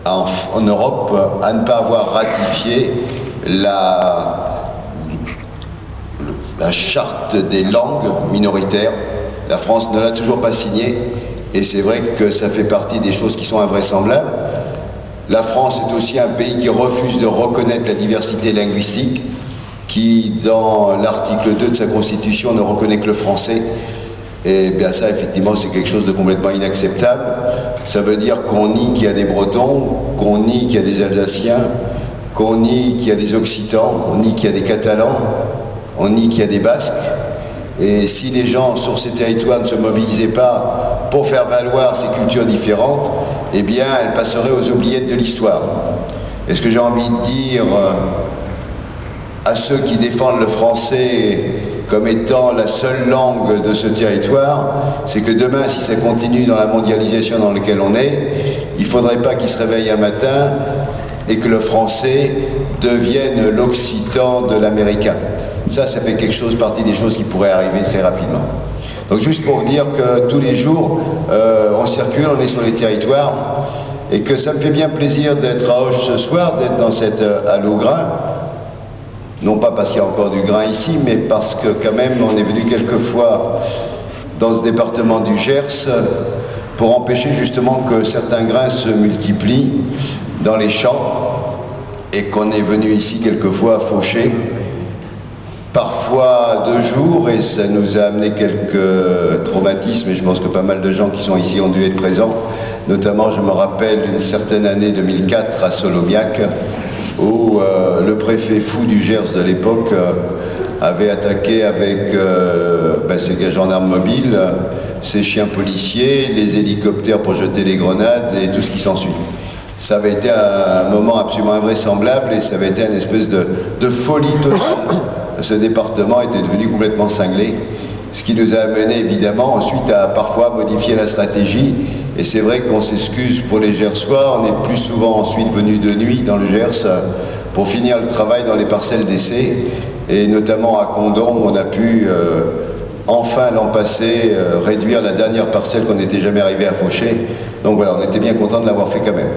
en Europe à ne pas avoir ratifié la charte des langues minoritaires. La France ne l'a toujours pas signée, et c'est vrai que ça fait partie des choses qui sont invraisemblables. La France est aussi un pays qui refuse de reconnaître la diversité linguistique, qui, dans l'article 2 de sa Constitution, ne reconnaît que le français. Et bien ça, effectivement, c'est quelque chose de complètement inacceptable. Ça veut dire qu'on nie qu'il y a des Bretons, qu'on nie qu'il y a des Alsaciens, qu'on nie qu'il y a des Occitans, on nie qu'il y a des Catalans, on nie qu'il y a des Basques. Et si les gens sur ces territoires ne se mobilisaient pas pour faire valoir ces cultures différentes, eh bien, elles passeraient aux oubliettes de l'histoire. Et ce que j'ai envie de dire à ceux qui défendent le français comme étant la seule langue de ce territoire, c'est que demain, si ça continue dans la mondialisation dans laquelle on est, il ne faudrait pas qu'ils se réveillent un matin et que le français devienne l'occitan de l'américain. Ça fait quelque chose, partie des choses qui pourraient arriver très rapidement. Donc juste pour dire que tous les jours, on circule, on est sur les territoires, et que ça me fait bien plaisir d'être à Auch ce soir, d'être dans cette halle au grain. Non pas parce qu'il y a encore du grain ici, mais parce que quand même on est venu quelquefois dans ce département du Gers pour empêcher justement que certains grains se multiplient dans les champs, et qu'on est venu ici quelquefois faucher, parfois 2 jours, et ça nous a amené quelques traumatismes, et je pense que pas mal de gens qui sont ici ont dû être présents. Notamment, je me rappelle une certaine année 2004 à Solomiac, où le préfet fou du Gers de l'époque avait attaqué avec ses gendarmes mobiles, ses chiens policiers, les hélicoptères pour jeter les grenades et tout ce qui s'ensuit. Ça avait été un moment absolument invraisemblable, et ça avait été une espèce de folie totale. Ce département était devenu complètement cinglé, ce qui nous a amené évidemment ensuite à parfois modifier la stratégie. Et c'est vrai qu'on s'excuse pour les Gersois, on est plus souvent ensuite venu de nuit dans le Gers pour finir le travail dans les parcelles d'essai, et notamment à Condom, on a pu enfin l'an passé réduire la dernière parcelle qu'on n'était jamais arrivé à faucher. Donc voilà, on était bien content de l'avoir fait quand même.